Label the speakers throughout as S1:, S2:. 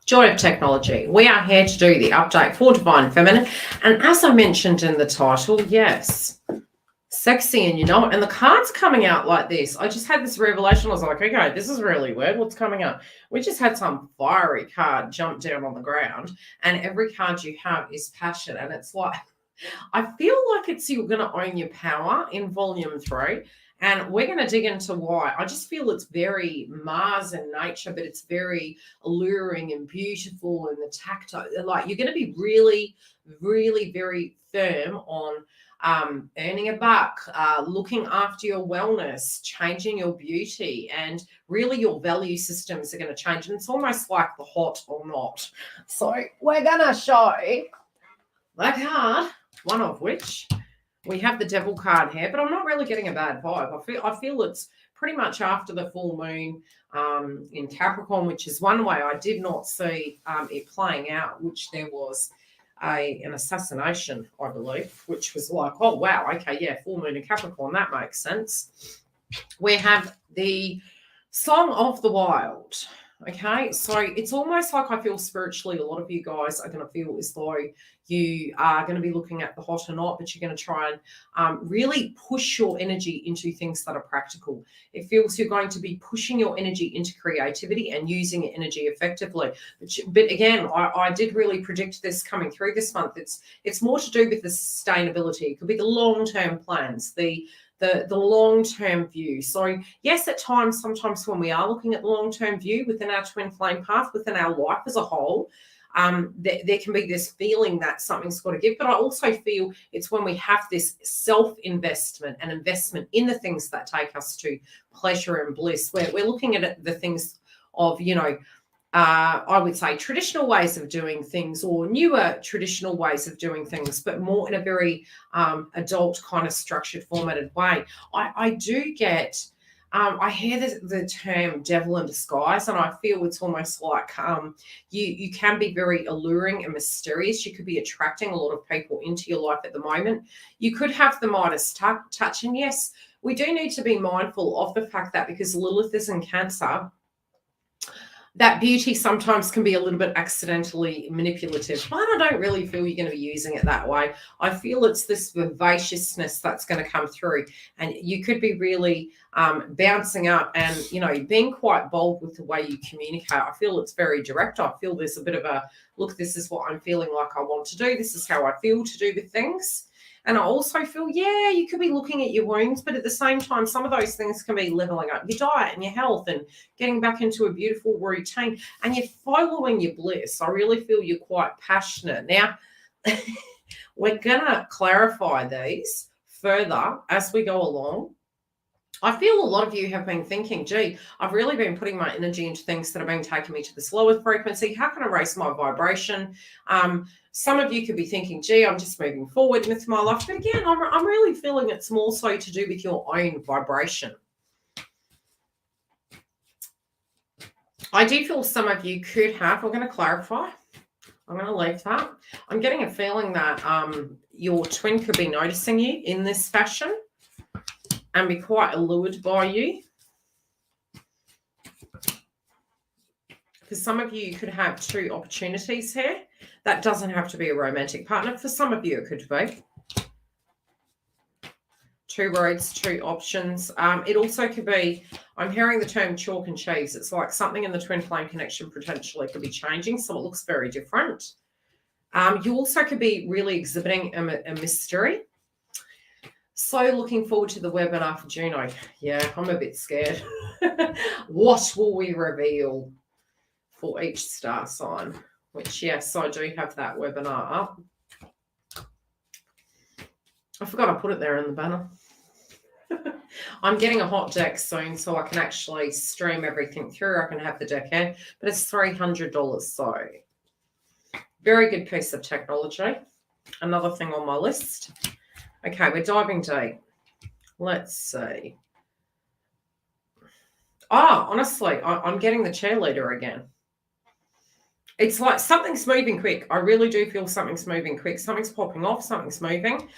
S1: Joy of technology. We are here to do the update for Divine Feminine. And as I mentioned in the title, yes, sexy and you know it. And the cards coming out like this. I just had this revelation. I was like, okay, this is really weird. What's coming up? We just had some fiery card jump down on the ground. And every card you have is passion. And it's like, I feel like it's you're going to own your power in volume 3. And we're going to dig into why. I just feel it's very Mars in nature, but it's very alluring and beautiful and the tactile. Like you're going to be really, really very firm on earning a buck, looking after your wellness, changing your beauty, and really your value systems are going to change. And it's almost like the hot or not. So we're going to show that card, one of which we have the Devil card here, but I'm not really getting a bad vibe. I feel it's pretty much after the full moon in Capricorn, which is one way I did not see it playing out, which there was an assassination, I believe, which was like, oh, wow, okay, yeah, full moon in Capricorn, that makes sense. We have the Song of the Wild. Okay, so it's almost like I feel spiritually a lot of you guys are going to feel as though you are going to be looking at the hot or not, but you're going to try and really push your energy into things that are practical. It feels you're going to be pushing your energy into creativity and using your energy effectively. But again, I did really predict this coming through this month. It's more to do with the sustainability. It could be the long-term plans, the long-term view. So yes, at times, sometimes when we are looking at the long-term view within our twin flame path, within our life as a whole, there can be this feeling that something's got to give. But I also feel it's when we have this self-investment and investment in the things that take us to pleasure and bliss, where we're looking at the things of, I would say traditional ways of doing things or newer traditional ways of doing things, but more in a very adult kind of structured, formatted way. I do get, I hear the term devil in disguise, and I feel it's almost like you can be very alluring and mysterious. You could be attracting a lot of people into your life at the moment. You could have the Midas touch, and yes, we do need to be mindful of the fact that because Lilith is in Cancer, that beauty sometimes can be a little bit accidentally manipulative, but I don't really feel you're going to be using it that way. I feel it's this vivaciousness that's going to come through, and you could be really bouncing up and, being quite bold with the way you communicate. I feel it's very direct. I feel there's a bit of a, look, this is what I'm feeling like I want to do. This is how I feel to do with things. And I also feel, yeah, you could be looking at your wounds, but at the same time, some of those things can be leveling up your diet and your health and getting back into a beautiful routine. And you're following your bliss. I really feel you're quite passionate. Now, we're going to clarify these further as we go along. I feel a lot of you have been thinking, gee, I've really been putting my energy into things that have been taking me to this lower frequency. How can I raise my vibration? Some of you could be thinking, gee, I'm just moving forward with my life. But again, I'm really feeling it's more so to do with your own vibration. I do feel some of you could have, we're going to clarify. I'm going to leave that. I'm getting a feeling that your twin could be noticing you in this fashion and be quite allured by you. For some of you could have 2 opportunities here. That doesn't have to be a romantic partner. For some of you, it could be 2 roads, 2 options. It also could be, I'm hearing the term chalk and cheese. It's like something in the twin flame connection potentially could be changing, so it looks very different. You also could be really exhibiting a mystery. So looking forward to the webinar for Juno. Yeah, I'm a bit scared. What will we reveal for each star sign? Which, yes, I do have that webinar up. I forgot I put it there in the banner. I'm getting a hot deck soon so I can actually stream everything through. I can have the deck here, but it's $300. So very good piece of technology. Another thing on my list. Okay, we're diving deep. Let's see. Honestly, I'm getting the cheerleader again. It's like something's moving quick. I really do feel something's moving quick. Something's popping off. Something's moving.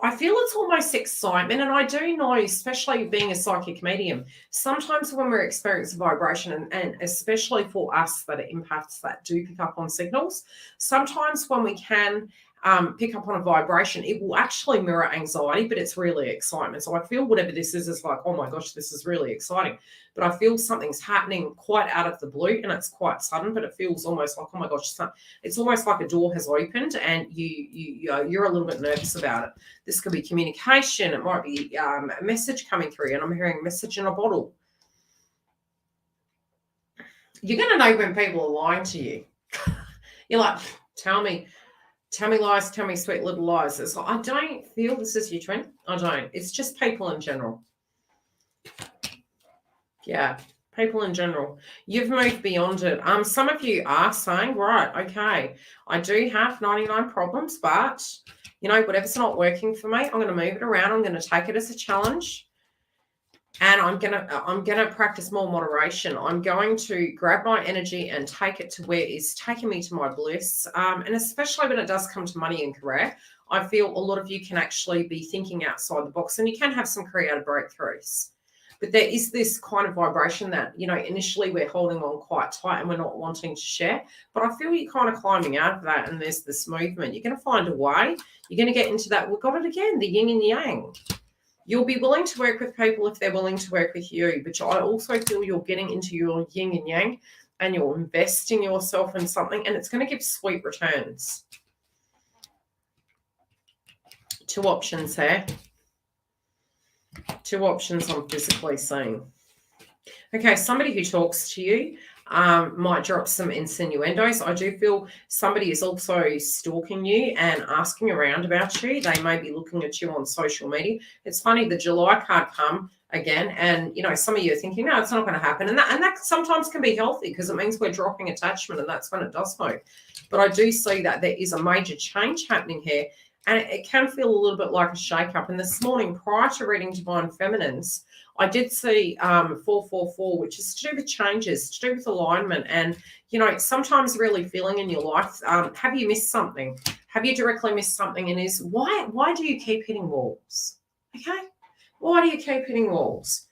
S1: I feel it's almost excitement. And I do know, especially being a psychic medium, sometimes when we're experiencing vibration, and especially for us that it impacts that do pick up on signals, sometimes when we can pick up on a vibration, it will actually mirror anxiety, but it's really excitement. So I feel whatever this is like, oh my gosh, this is really exciting. But I feel something's happening quite out of the blue, and it's quite sudden, but it feels almost like, oh my gosh, it's almost like a door has opened and you're a little bit nervous about it. This could be communication. It might be a message coming through, and I'm hearing a message in a bottle. You're going to know when people are lying to you. You're like, tell me lies, tell me sweet little lies. It's like, I don't feel this is you, twin. I don't. It's just people in general. Yeah, people in general. You've moved beyond it. Some of you are saying, right, okay, I do have 99 problems, but, you know, whatever's not working for me, I'm going to move it around. I'm going to take it as a challenge. And I'm gonna practice more moderation. I'm going to grab my energy and take it to where it's taking me to my bliss. And especially when it does come to money and career, I feel a lot of you can actually be thinking outside the box, and you can have some creative breakthroughs. But there is this kind of vibration that, you know, initially we're holding on quite tight and we're not wanting to share. But I feel you're kind of climbing out of that, and there's this movement. You're going to find a way. You're going to get into that. We've got it again, the yin and yang. You'll be willing to work with people if they're willing to work with you. But I also feel you're getting into your yin and yang, and you're investing yourself in something, and it's going to give sweet returns. 2 options here. 2 options I'm physically seeing. Okay, somebody who talks to you might drop some insinuendos. I do feel somebody is also stalking you and asking around about you. They may be looking at you on social media. It's funny, the July card come again, and, you know, some of you are thinking, no, it's not going to happen. And that sometimes can be healthy, because it means we're dropping attachment, and that's when it does move. But I do see that there is a major change happening here, and it can feel a little bit like a shake-up. And this morning, prior to reading Divine Feminines, I did see 444, which is to do with changes, to do with alignment. And, you know, sometimes really feeling in your life, have you missed something? Have you directly missed something? And is why do you keep hitting walls? Okay? Why do you keep hitting walls?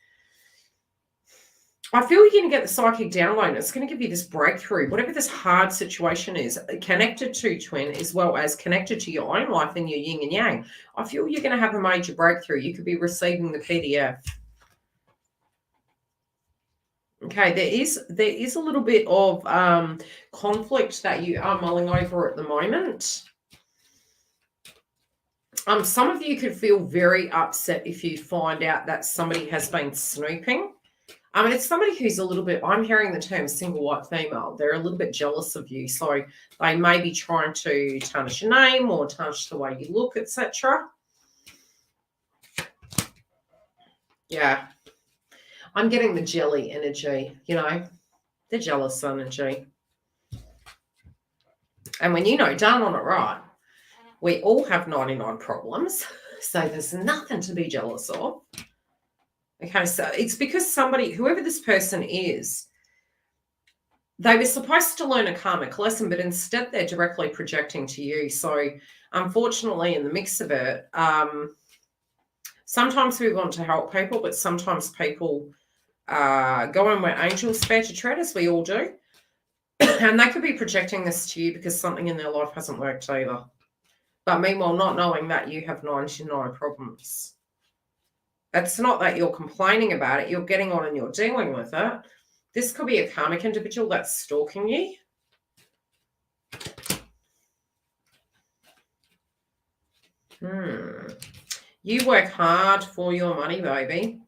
S1: I feel you're going to get the psychic download. It's going to give you this breakthrough, whatever this hard situation is, connected to twin, as well as connected to your own life and your yin and yang. I feel you're going to have a major breakthrough. You could be receiving the PDF. Okay, there is a little bit of conflict that you are mulling over at the moment. Some of you could feel very upset if you find out that somebody has been snooping. It's somebody who's a little bit, I'm hearing the term single white female. They're a little bit jealous of you. So they may be trying to tarnish your name or tarnish the way you look, etc. Yeah. I'm getting the jelly energy, you know, the jealous energy. And when you know, darn on it right, we all have 99 problems. So there's nothing to be jealous of. Okay, so it's because somebody, whoever this person is, they were supposed to learn a karmic lesson, but instead they're directly projecting to you. So unfortunately, in the mix of it, sometimes we want to help people, but sometimes people go on where angels fare to tread, as we all do. And they could be projecting this to you because something in their life hasn't worked either. But meanwhile, not knowing that you have 99 problems. It's not that you're complaining about it. You're getting on and you're dealing with it. This could be a karmic individual that's stalking you. You work hard for your money, baby.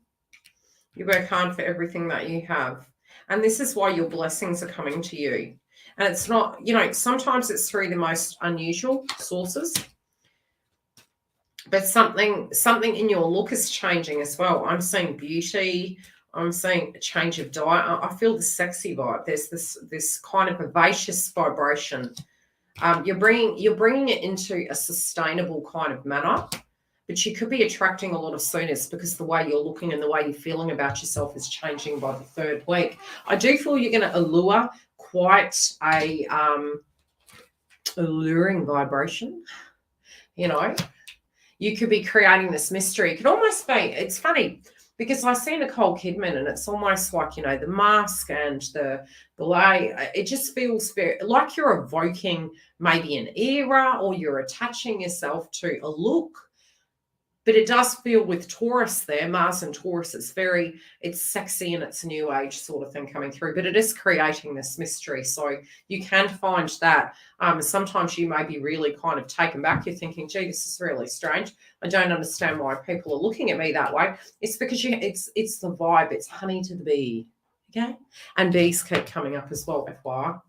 S1: You work hard for everything that you have. And this is why your blessings are coming to you. And it's not, you know, sometimes it's through the most unusual sources. But something in your look is changing as well. I'm seeing beauty. I'm seeing a change of diet. I feel the sexy vibe. There's this kind of vivacious vibration. You're bringing it into a sustainable kind of manner. But you could be attracting a lot of suitors because the way you're looking and the way you're feeling about yourself is changing by the 3rd week. I do feel you're going to allure quite a alluring vibration. You know, You could be creating this mystery. It could almost be, it's funny, because I see Nicole Kidman and it's almost like, you know, the mask and the way, it just feels very, like you're evoking maybe an era, or you're attaching yourself to a look. But it does feel with Taurus there, Mars and Taurus, it's sexy and it's new age sort of thing coming through, but it is creating this mystery. So you can find that sometimes you may be really kind of taken back. You're thinking, gee, this is really strange. I don't understand why people are looking at me that way. It's because it's the vibe. It's honey to the bee, okay? And bees keep coming up as well, FYI.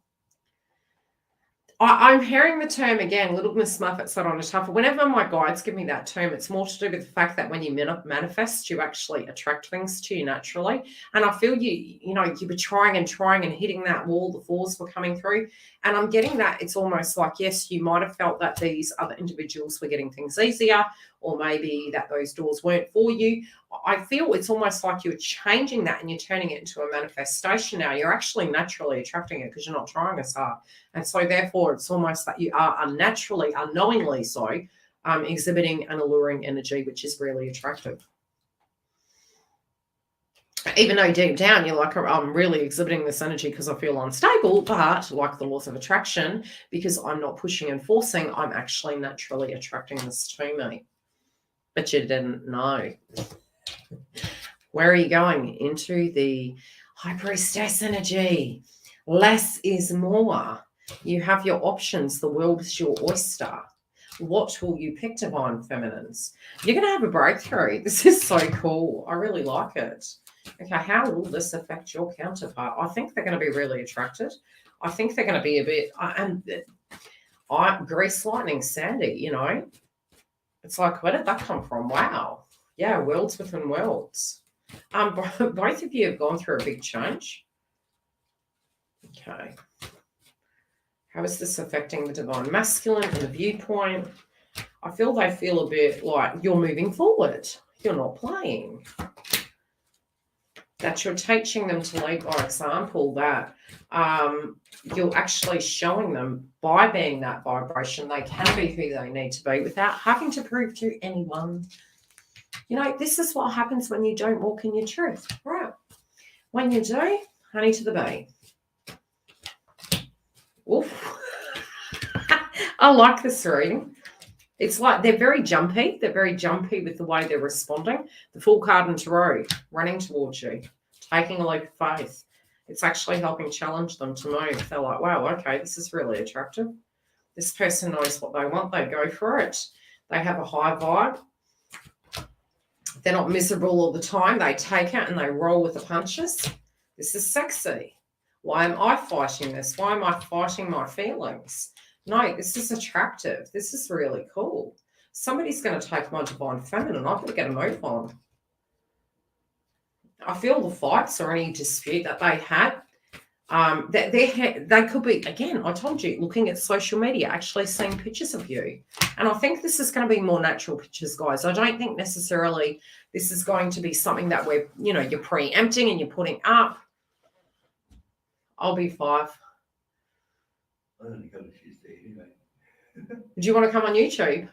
S1: I'm hearing the term again, Little Miss Muffet sat on a tuffle. Whenever my guides give me that term, it's more to do with the fact that when you manifest, you actually attract things to you naturally. And I feel you were trying and hitting that wall, the fours were coming through. And I'm getting that it's almost like, yes, you might have felt that these other individuals were getting things easier, or maybe that those doors weren't for you. I feel it's almost like you're changing that and you're turning it into a manifestation now. You're actually naturally attracting it because you're not trying as hard. And so therefore it's almost that you are unnaturally, unknowingly so, exhibiting an alluring energy, which is really attractive. Even though deep down you're like, I'm really exhibiting this energy because I feel unstable, but like the laws of attraction, because I'm not pushing and forcing, I'm actually naturally attracting this to me. But you didn't know. Where are you going? Into the High Priestess energy. Less is more. You have your options. The world is your oyster. What will you pick, Divine Feminines? You're going to have a breakthrough. This is so cool. I really like it. Okay, how will this affect your counterpart? I think they're going to be really attracted. I think they're going to be a bit, Grease Lightning Sandy, you know. It's like, where did that come from? Wow. Yeah, worlds within worlds. Both of you have gone through a big change. Okay. How is this affecting the Divine Masculine and the viewpoint? I feel they feel a bit like you're moving forward. You're not playing. That you're teaching them to lead by example, that you're actually showing them by being that vibration, they can be who they need to be without having to prove to anyone. You know, this is what happens when you don't walk in your truth, right? When you do, honey to the bee. Oof. I like this reading. It's like they're very jumpy. They're very jumpy with the way they're responding. The Fool card in Tarot, running towards you, taking a leap of faith. It's actually helping challenge them to move. They're like, wow, okay, this is really attractive. This person knows what they want. They go for it. They have a high vibe. They're not miserable all the time. They take it and they roll with the punches. This is sexy. Why am I fighting this? Why am I fighting my feelings? No, this is attractive. This is really cool. Somebody's going to take my Divine Feminine. I've got to get a move on. I feel the fights or any dispute that they had, they could be, again, I told you, looking at social media, actually seeing pictures of you. And I think this is going to be more natural pictures, guys. I don't think necessarily this is going to be something that you're preempting and you're putting up. I'll be 5.
S2: I only got a Tuesday anyway.
S1: Do you want to come on YouTube?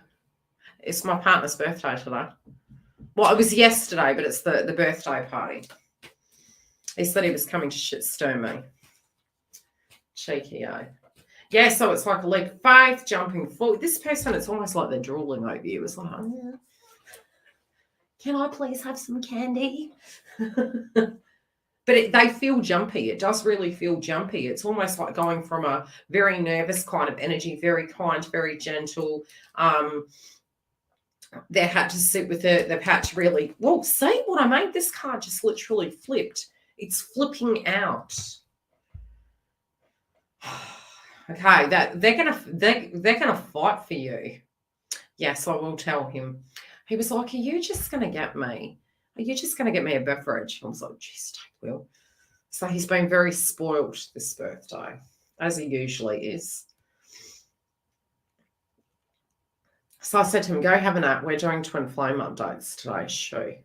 S1: It's my partner's birthday today. Well, it was yesterday, but it's the birthday party. He said he was coming to stir me. Cheeky, eh? Yeah, so it's like a leap of faith, jumping forward. This person, it's almost like they're drooling over you. It's like, oh, yeah. Can I please have some candy? But they feel jumpy. It does really feel jumpy. It's almost like going from a very nervous kind of energy, very kind, very gentle. They had to sit with it. They've had to really, well, see what I made? This card just literally flipped. It's flipping out. Okay, that they're gonna fight for you. Yes, I will tell him. He was like, "Are you just gonna get me? Are you just gonna get me a beverage?" I was like, "Geez, take Will." So he's been very spoiled this birthday, as he usually is. So I said to him, "Go have a nap. We're doing twin flame updates today." Shoo.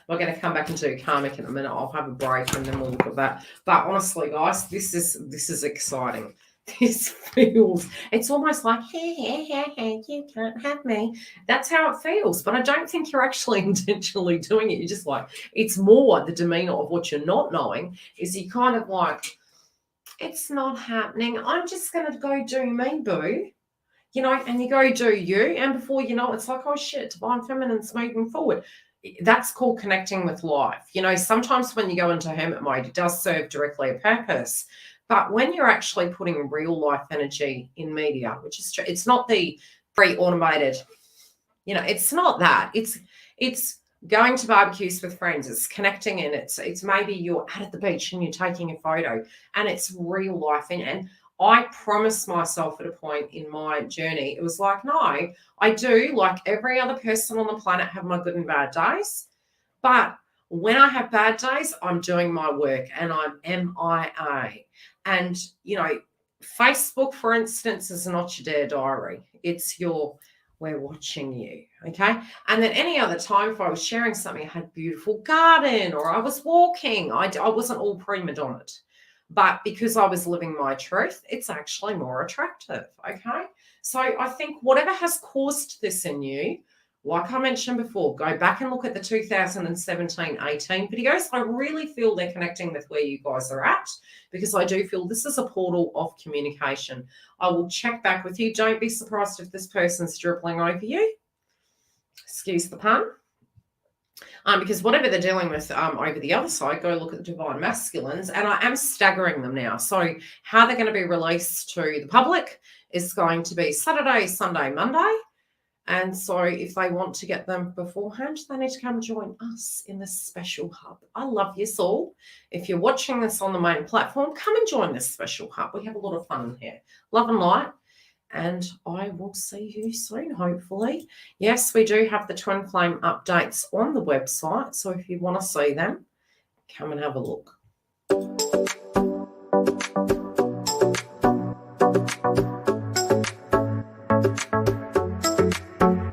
S1: We're going to come back and do karmic in a minute. I'll have a break and then we'll look at that. But honestly, guys, this is exciting. This feels, it's almost like, hey, you can't have me. That's how it feels. But I don't think you're actually intentionally doing it. You're just like, it's more the demeanor of what you're not knowing is you kind of like, it's not happening. I'm just going to go do me, boo. You know, and you go do you. And before you know, it's like, oh shit, divine feminine's moving forward. That's called connecting with life. You know, sometimes when you go into hermit mode, it does serve directly a purpose. But when you're actually putting real life energy in media, which is true, it's not the pre-automated, you know, it's not that. It's going to barbecues with friends, it's connecting, and it's maybe you're out at the beach and you're taking a photo, and it's real life. And I promised myself at a point in my journey, it was like, no, I do, like every other person on the planet, have my good and bad days. But when I have bad days, I'm doing my work and I'm MIA. And, you know, Facebook, for instance, is not your Dear Diary. It's your, we're watching you, okay? And then any other time, if I was sharing something, I had a beautiful garden or I was walking, I wasn't all prima donna'd. But because I was living my truth, it's actually more attractive, okay? So I think whatever has caused this in you, like I mentioned before, go back and look at the 2017-18 videos. I really feel they're connecting with where you guys are at, because I do feel this is a portal of communication. I will check back with you. Don't be surprised if this person's dribbling over you. Excuse the pun. Because whatever they're dealing with over the other side, go look at the divine masculines, and I am staggering them now. So how they're going to be released to the public is going to be Saturday, Sunday, Monday. And so if they want to get them beforehand, they need to come join us in this special hub. I love you all. If you're watching this on the main platform, come and join this special hub. We have a lot of fun here. Love and light. And I will see you soon, hopefully. Yes, we do have the twin flame updates on the website. So if you want to see them, come and have a look.